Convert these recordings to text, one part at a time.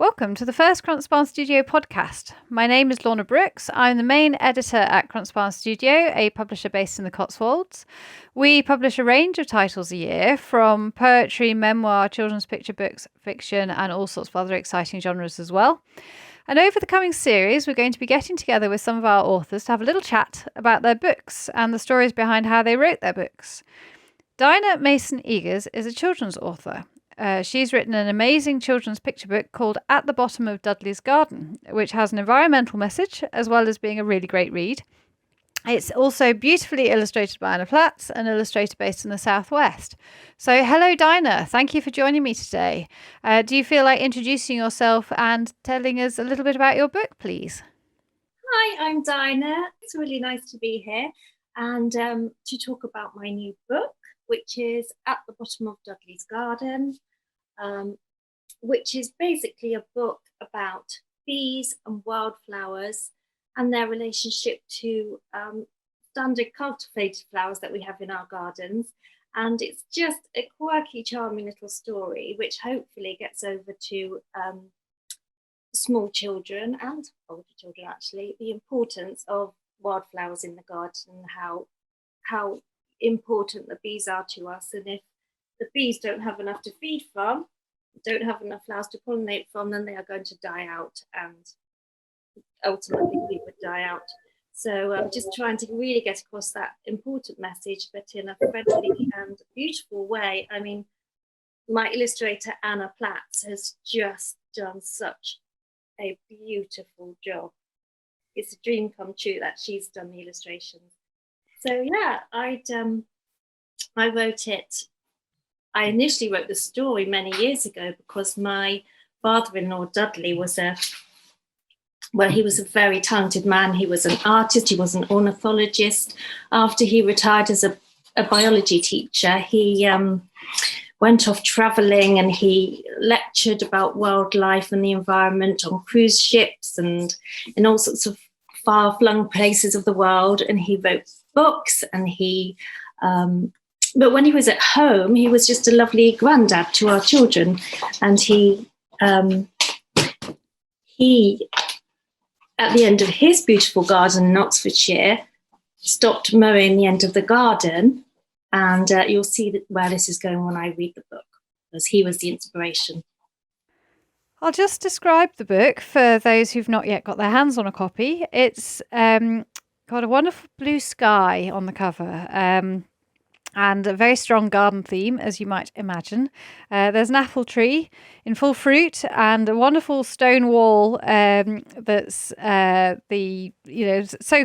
Welcome to the first Crumps Barn Studio podcast. My name is Lorna Brookes. I'm the main editor at Crumps Barn Studio, a publisher based in the Cotswolds. We publish a range of titles a year, from poetry, memoir, children's picture books, fiction, and all sorts of other exciting genres as well. And over the coming series, we're going to be getting together with some of our authors to have a little chat about their books and the stories behind how they wrote their books. Dinah Mason Eagers is a children's author. She's written an amazing children's picture book called At the Bottom of Dudley's Garden, which has an environmental message as well as being a really great read. It's also beautifully illustrated by Anna Platts, an illustrator based in the Southwest. So hello, Dinah. Thank you for joining me today. Do you feel like introducing yourself and telling us a little bit about your book, please? Hi, I'm Dinah. It's really nice to be here and to talk about my new book, which is At the Bottom of Dudley's Garden, which is basically a book about bees and wildflowers and their relationship to standard cultivated flowers that we have in our gardens. And it's just a quirky, charming little story, which hopefully gets over to small children and older children, actually, the importance of wildflowers in the garden and how important the bees are to us. And if the bees don't have enough to feed from, don't have enough flowers to pollinate from, then they are going to die out, and ultimately we would die out. So I'm just trying to really get across that important message, but in a friendly and beautiful way. I mean, my illustrator Anna Platts has just done such a beautiful job. It's a dream come true that she's done the illustrations. So yeah, I wrote it. I initially wrote the story many years ago because my father-in-law Dudley was a very talented man. He was an artist. He was an ornithologist. After he retired as a biology teacher, he went off traveling and he lectured about wildlife and the environment on cruise ships and in all sorts of far-flung places of the world. And he wrote books, and but when he was at home, he was just a lovely granddad to our children. And he at the end of his beautiful garden in Oxfordshire, stopped mowing the end of the garden. And you'll see where this is going when I read the book, because he was the inspiration. I'll just describe the book for those who've not yet got their hands on a copy. It's got a wonderful blue sky on the cover, and a very strong garden theme, as you might imagine. There's an apple tree in full fruit and a wonderful stone wall that's so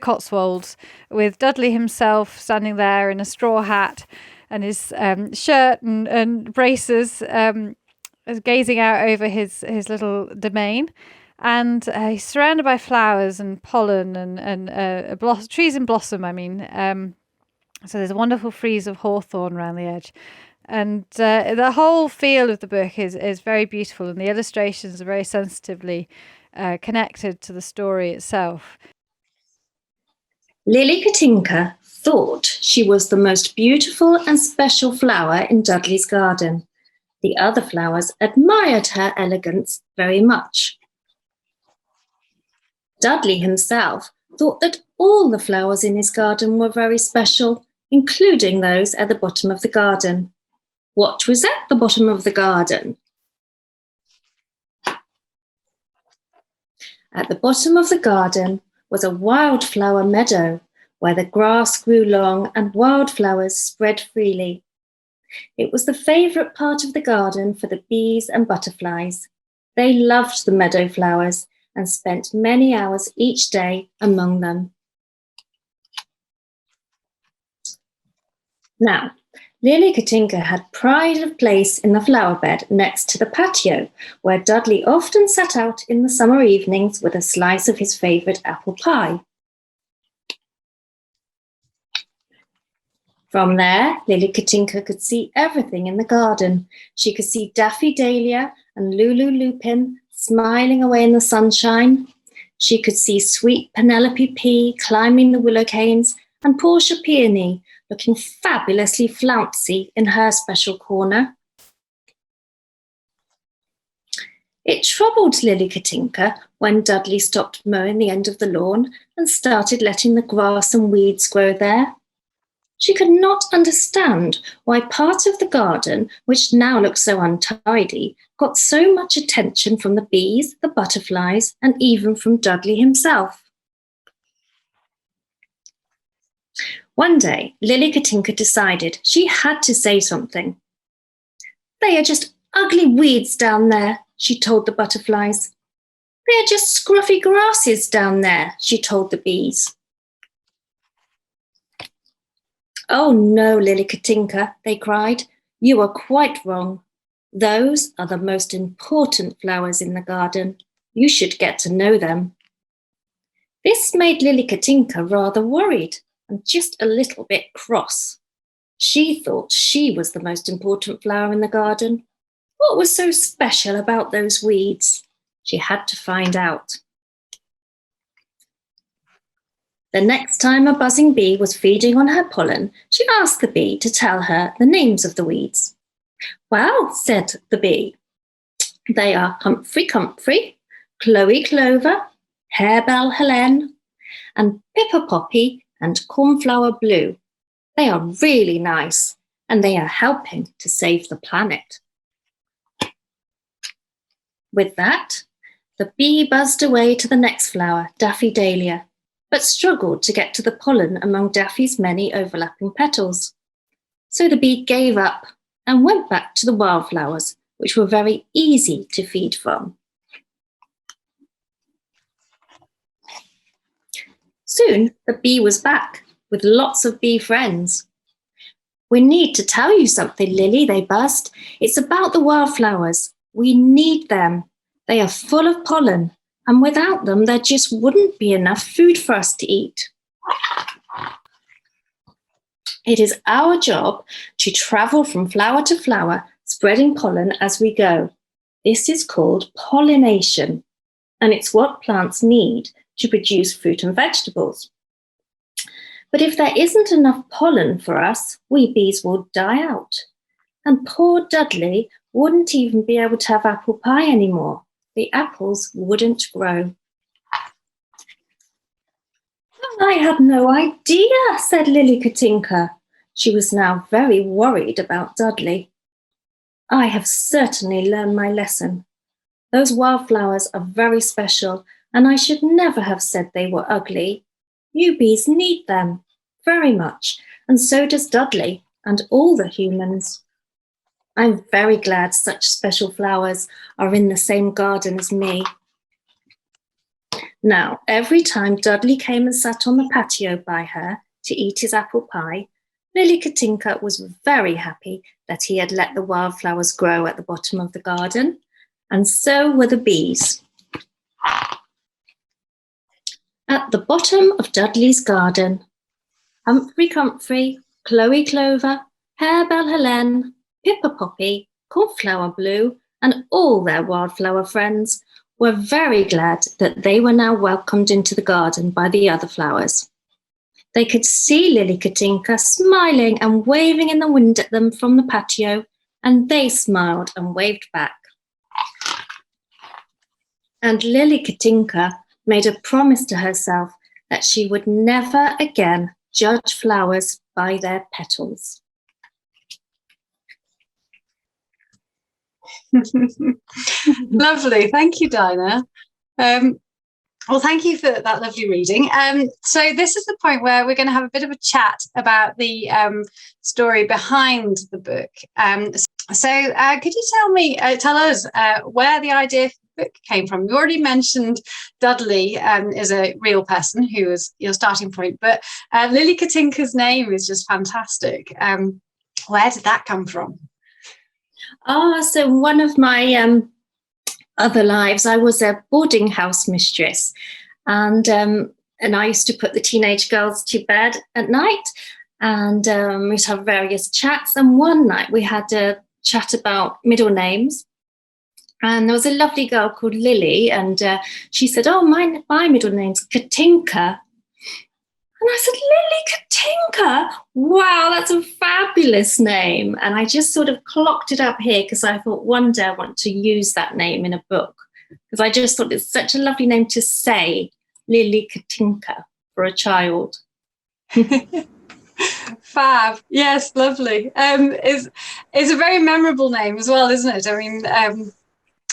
Cotswolds, with Dudley himself standing there in a straw hat and his shirt and braces, gazing out over his little domain. And he's surrounded by flowers and pollen and trees in blossom, I mean. So there's a wonderful frieze of hawthorn around the edge. And the whole feel of the book is very beautiful, and the illustrations are very sensitively connected to the story itself. Lily Katinka thought she was the most beautiful and special flower in Dudley's garden. The other flowers admired her elegance very much. Dudley himself thought that all the flowers in his garden were very special, including those at the bottom of the garden. What was at the bottom of the garden? At the bottom of the garden was a wildflower meadow where the grass grew long and wildflowers spread freely. It was the favourite part of the garden for the bees and butterflies. They loved the meadow flowers and spent many hours each day among them. Now, Lily Katinka had pride of place in the flower bed next to the patio, where Dudley often sat out in the summer evenings with a slice of his favourite apple pie. From there, Lily Katinka could see everything in the garden. She could see Daffy Dahlia and Lulu Lupin smiling away in the sunshine. She could see sweet Penelope P climbing the willow canes, and Portia Peony looking fabulously flouncy in her special corner. It troubled Lily Katinka when Dudley stopped mowing the end of the lawn and started letting the grass and weeds grow there. She could not understand why part of the garden, which now looked so untidy, got so much attention from the bees, the butterflies, and even from Dudley himself. One day, Lily Katinka decided she had to say something. "They are just ugly weeds down there," she told the butterflies. "They are just scruffy grasses down there," she told the bees. "Oh no, Lily Katinka," they cried. "You are quite wrong. Those are the most important flowers in the garden. You should get to know them." This made Lily Katinka rather worried and just a little bit cross. She thought she was the most important flower in the garden. What was so special about those weeds? She had to find out. The next time a buzzing bee was feeding on her pollen, she asked the bee to tell her the names of the weeds. "Well," said the bee, "they are Humphrey Comfrey, Chloe Clover, Harebell Helene, and Pipper Poppy and Cornflower Blue. They are really nice, and they are helping to save the planet." With that, the bee buzzed away to the next flower, Daffodillia, but struggled to get to the pollen among Daffy's many overlapping petals. So the bee gave up and went back to the wildflowers, which were very easy to feed from. Soon, the bee was back with lots of bee friends. "We need to tell you something, Lily," they buzzed. "It's about the wildflowers. We need them. They are full of pollen, and without them, there just wouldn't be enough food for us to eat. It is our job to travel from flower to flower, spreading pollen as we go. This is called pollination, and it's what plants need to produce fruit and vegetables. But if there isn't enough pollen for us, we bees will die out. And poor Dudley wouldn't even be able to have apple pie anymore. The apples wouldn't grow." "I had no idea," said Lily Katinka. She was now very worried about Dudley. "I have certainly learned my lesson. Those wildflowers are very special, and I should never have said they were ugly. You bees need them very much, and so does Dudley and all the humans. I'm very glad such special flowers are in the same garden as me." Now, every time Dudley came and sat on the patio by her to eat his apple pie, Lily Katinka was very happy that he had let the wildflowers grow at the bottom of the garden, and so were the bees. At the bottom of Dudley's garden, Humphrey Comfrey, Chloe Clover, Harebell Helene, Pipper Poppy, Cornflower Blue, and all their wildflower friends were very glad that they were now welcomed into the garden by the other flowers. They could see Lily Katinka smiling and waving in the wind at them from the patio, and they smiled and waved back. And Lily Katinka made a promise to herself that she would never again judge flowers by their petals. Lovely. Thank you, Dinah. Well, thank you for that lovely reading. So this is the point where we're going to have a bit of a chat about the story behind the book. Could you tell us where the idea for the book came from? You already mentioned Dudley is a real person who was your starting point, but Lily Katinka's name is just fantastic. Where did that come from? So one of my other lives, I was a boarding house mistress, and I used to put the teenage girls to bed at night, and we'd have various chats. And one night we had a chat about middle names, and there was a lovely girl called Lily, and she said, "Oh, my middle name's Katinka." And I said, Lily Katinka, wow, that's a fabulous name. And I just sort of clocked it up here because I thought one day I want to use that name in a book, because I just thought it's such a lovely name to say, Lily Katinka, for a child. Fab. Yes, lovely. It's a very memorable name as well, isn't it? I mean,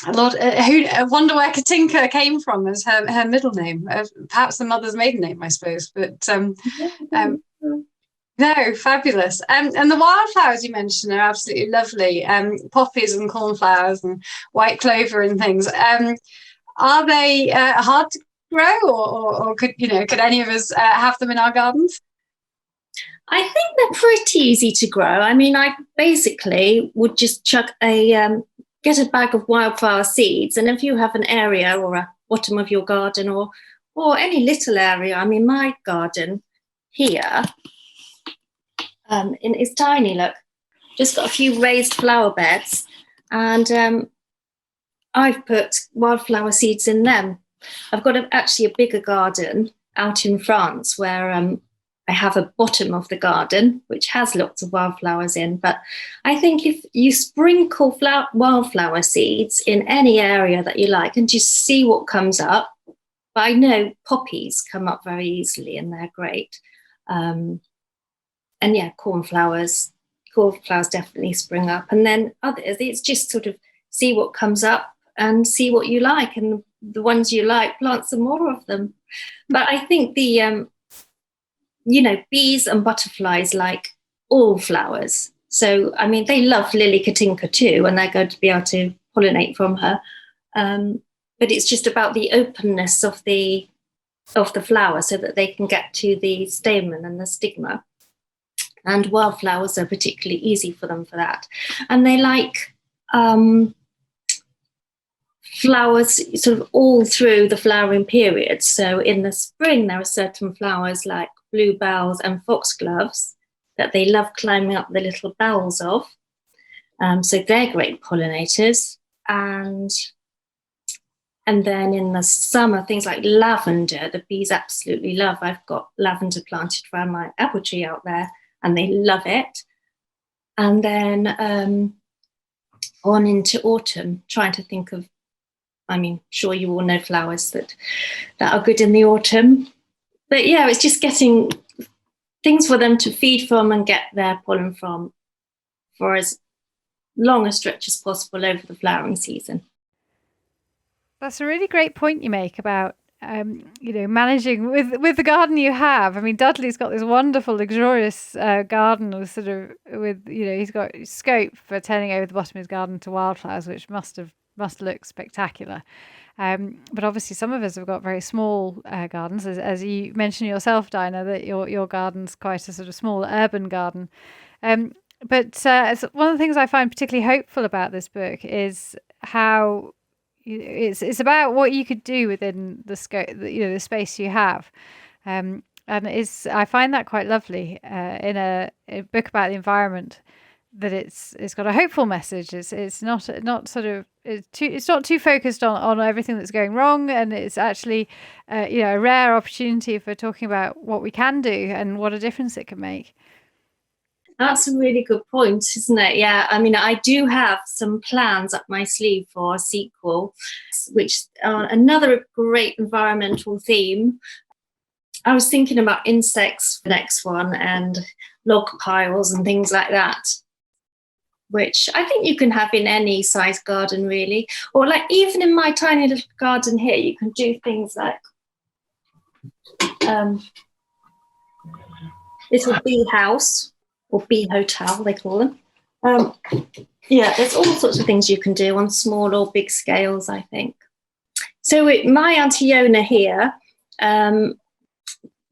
I wonder where Katinka came from as her middle name. Perhaps the mother's maiden name, I suppose. But no, fabulous. And the wildflowers you mentioned are absolutely lovely. Poppies and cornflowers and white clover and things. Are they hard to grow, or could any of us have them in our gardens? I think they're pretty easy to grow. I mean, I basically would just chuck get a bag of wildflower seeds, and if you have an area or a bottom of your garden or any little area, I mean, my garden here it's tiny, look, just got a few raised flower beds, and I've put wildflower seeds in them. I've got actually a bigger garden out in France where I have a bottom of the garden which has lots of wildflowers in, but I think if you sprinkle wildflower seeds in any area that you like and just see what comes up, but I know poppies come up very easily and they're great. And yeah, cornflowers definitely spring up, and then others, it's just sort of see what comes up and see what you like, and the ones you like, plant some more of them. But I think the bees and butterflies like all flowers. So, I mean, they love Lily Katinka too, and they're going to be able to pollinate from her. But it's just about the openness of the flower so that they can get to the stamen and the stigma. And wildflowers are particularly easy for them for that. And they like flowers sort of all through the flowering period. So in the spring, there are certain flowers like bluebells and foxgloves that they love climbing up the little bells of. So they're great pollinators. And then in the summer, things like lavender, the bees absolutely love. I've got lavender planted around my apple tree out there, and they love it. And then on into autumn, trying to think of, I mean, sure you all know flowers that are good in the autumn. But yeah, it's just getting things for them to feed from and get their pollen from for as long a stretch as possible over the flowering season. That's a really great point you make about managing with the garden you have. I mean, Dudley's got this wonderful, luxurious garden with he's got scope for turning over the bottom of his garden to wildflowers, which must look spectacular. But obviously, some of us have got very small gardens, as you mentioned yourself, Dinah, that your garden's quite a sort of small urban garden. But one of the things I find particularly hopeful about this book is how it's about what you could do within the scope, the space you have, and I find that quite lovely in a book about the environment. That it's got a hopeful message. It's not too focused on everything that's going wrong, and it's actually a rare opportunity for talking about what we can do and what a difference it can make. That's a really good point, isn't it? Yeah, I mean, I do have some plans up my sleeve for a sequel, which are another great environmental theme. I was thinking about insects for the next one and log piles and things like that, which I think you can have in any size garden, really. Or like even in my tiny little garden here, you can do things like little bee house or bee hotel, they call them. Yeah, there's all sorts of things you can do on small or big scales, I think. So my Auntie Yona here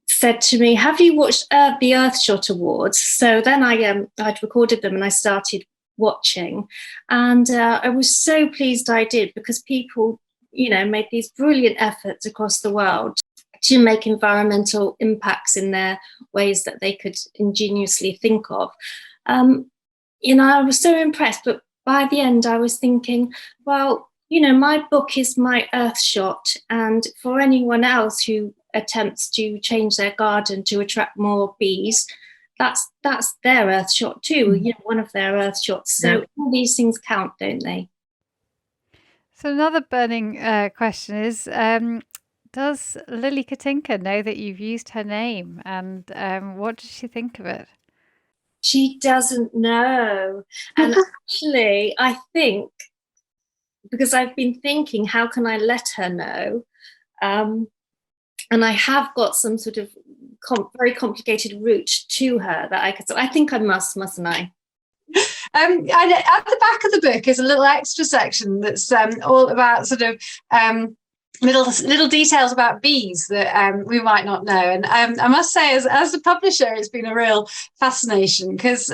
said to me, have you watched the Earthshot Awards? So then I'd recorded them and I started watching, and I was so pleased I did, because people made these brilliant efforts across the world to make environmental impacts in their ways that they could ingeniously think of. I was so impressed, but by the end I was thinking, well, my book is my Earthshot, and for anyone else who attempts to change their garden to attract more bees, that's their Earthshot too, one of their Earthshots. So all these things count, don't they? So another burning question is, does Lily Katinka know that you've used her name, and what does she think of it? She doesn't know. And actually, I think, because I've been thinking, how can I let her know? And I have got some sort of very complicated route to her that I could. So I think I mustn't I? And at the back of the book is a little extra section that's all about sort of little details about bees that we might not know. And I must say, as the publisher, it's been a real fascination, because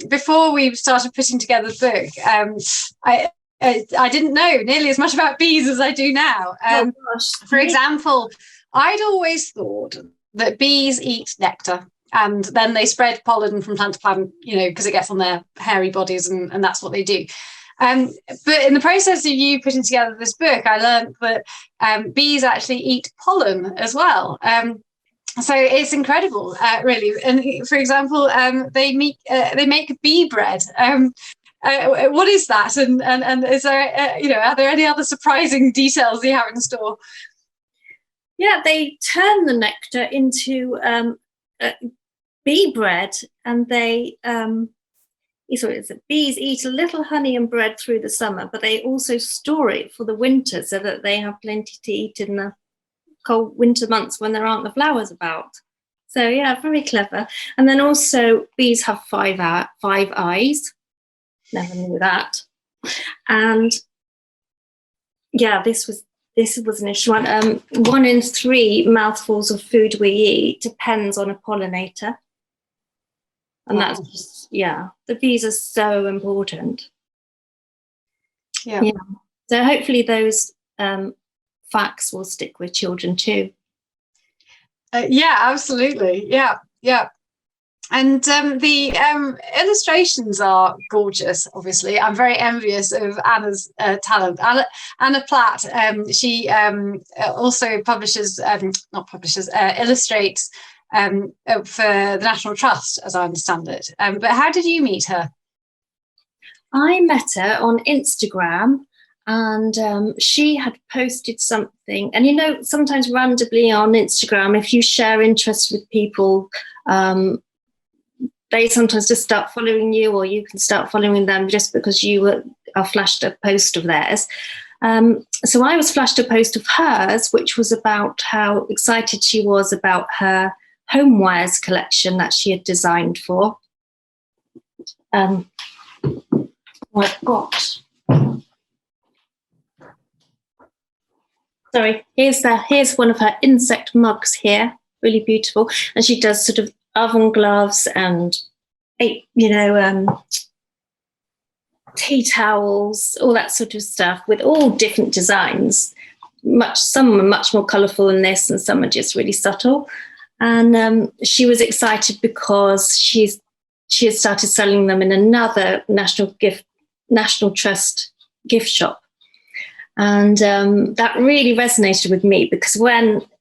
before we started putting together the book, I didn't know nearly as much about bees as I do now. For example, I'd always thought that bees eat nectar, and then they spread pollen from plant to plant, because it gets on their hairy bodies, and that's what they do. But in the process of you putting together this book, I learned that bees actually eat pollen as well. So it's incredible, really. And for example, they make bee bread. What is that? And is there, are there any other surprising details you have in store? Yeah, they turn the nectar into bee bread, and they bees eat a little honey and bread through the summer, but they also store it for the winter so that they have plenty to eat in the cold winter months when there aren't the flowers about. So yeah, very clever. And then also bees have five eyes. Never knew that. And yeah, this was an issue. 1 in 3 mouthfuls of food we eat depends on a pollinator. And that's just, the bees are so important. Yeah. So hopefully those facts will stick with children too. Yeah, absolutely. Yeah. And the illustrations are gorgeous, obviously. I'm very envious of Anna's talent. Anna Platts, she also illustrates for the National Trust, as I understand it. But how did you meet her? I met her on Instagram, and she had posted something. And sometimes randomly on Instagram, if you share interests with people, they sometimes just start following you, or you can start following them just because you are flashed a post of theirs. So I was flashed a post of hers, which was about how excited she was about her homewares collection that she had designed for. Oh my gosh. Sorry, here's one of her insect mugs here, really beautiful. And she does sort of oven gloves and tea towels, all that sort of stuff, with all different designs. Some are much more colourful than this, and some are just really subtle. And she was excited because she had started selling them in another National Trust gift shop. And that really resonated with me, because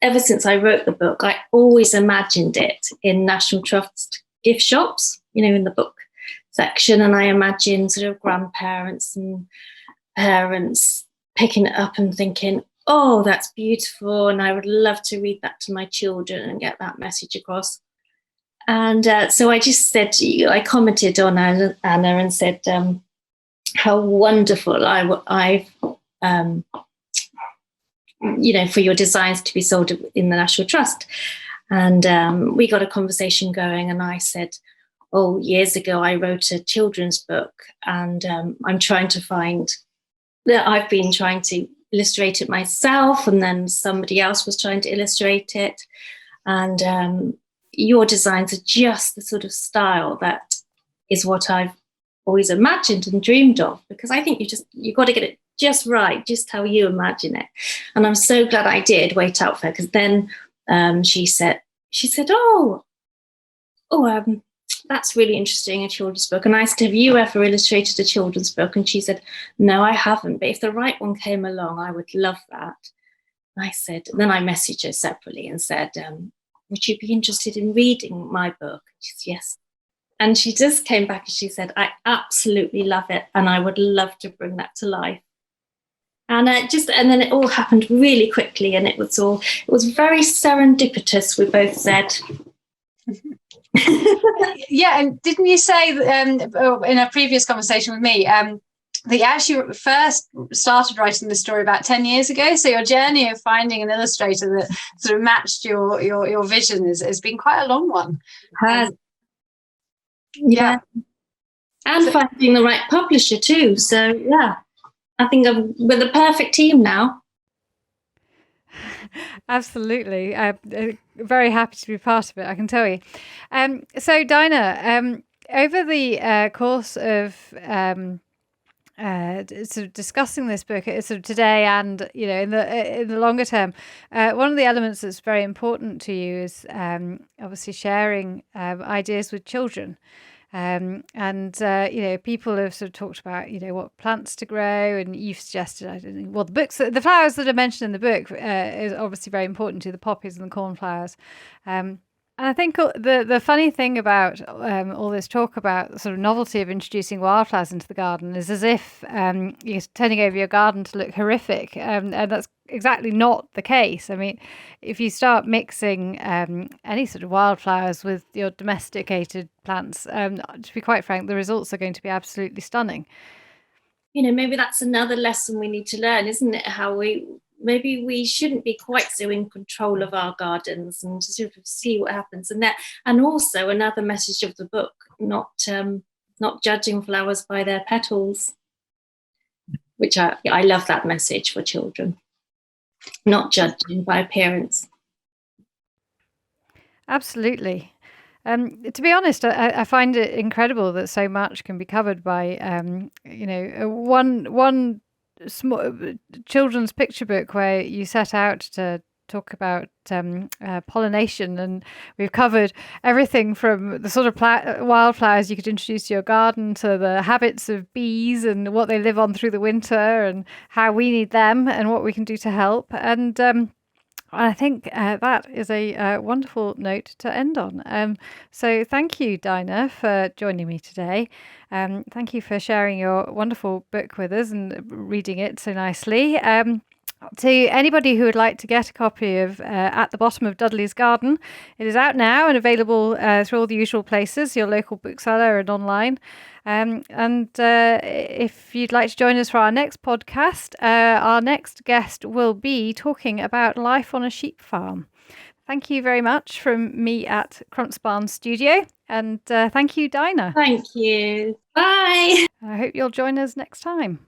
ever since I wrote the book, I always imagined it in National Trust gift shops, in the book section. And I imagined sort of grandparents and parents picking it up and thinking, oh, that's beautiful, and I would love to read that to my children and get that message across. And so I just said to you, I commented on Anna and said how wonderful I've for your designs to be sold in the National Trust. And we got a conversation going, and I said, oh, years ago I wrote a children's book, and I'm trying to find that I've been trying to illustrate it myself, and then somebody else was trying to illustrate it. And your designs are just the sort of style that is what I've always imagined and dreamed of, because I think you got to get it just right, just how you imagine it. And I'm so glad I did wait out for her, because then she said, oh, that's really interesting, a children's book. And I said, have you ever illustrated a children's book? And she said, no, I haven't, but if the right one came along, I would love that. I said, then I messaged her separately and said, would you be interested in reading my book? She said, yes. And she just came back and she said, I absolutely love it, and I would love to bring that to life. And then it all happened really quickly, and it was very serendipitous, we both said. Yeah, and didn't you say in a previous conversation with me that you actually first started writing the story about 10 years ago? So your journey of finding an illustrator that sort of matched your vision has been quite a long one. Yeah. And finding the right publisher too. So yeah, I think I'm with the perfect team now. Absolutely. Very happy to be part of it, I can tell you. So Dinah, over the course of sort of discussing this book sort of today and in the longer term, one of the elements that's very important to you is obviously sharing ideas with children. People have sort of talked about, what plants to grow, and you've suggested, I don't know, well, the flowers that are mentioned in the book is obviously very important to the poppies and the cornflowers. And I think the funny thing about all this talk about the sort of novelty of introducing wildflowers into the garden is as if you're turning over your garden to look horrific, and that's exactly not the case. I mean, if you start mixing any sort of wildflowers with your domesticated plants, to be quite frank, the results are going to be absolutely stunning. Maybe that's another lesson we need to learn, isn't it? Maybe we shouldn't be quite so in control of our gardens, and to sort of see what happens. And also another message of the book, not judging flowers by their petals, which I love that message for children. Not judging by appearance. Absolutely. To be honest, I find it incredible that so much can be covered by one small children's picture book where you set out to talk about pollination, and we've covered everything from the sort of wildflowers you could introduce to your garden to the habits of bees and what they live on through the winter and how we need them and what we can do to help. And I think that is a wonderful note to end on. So thank you, Dinah, for joining me today. Thank you for sharing your wonderful book with us and reading it so nicely. To anybody who would like to get a copy of At the Bottom of Dudley's Garden, it is out now and available through all the usual places, your local bookseller and online. If you'd like to join us for our next podcast, our next guest will be talking about life on a sheep farm. Thank you very much from me at Crumps Barn Studio, and thank you, Dinah. Thank you. Bye. I hope you'll join us next time.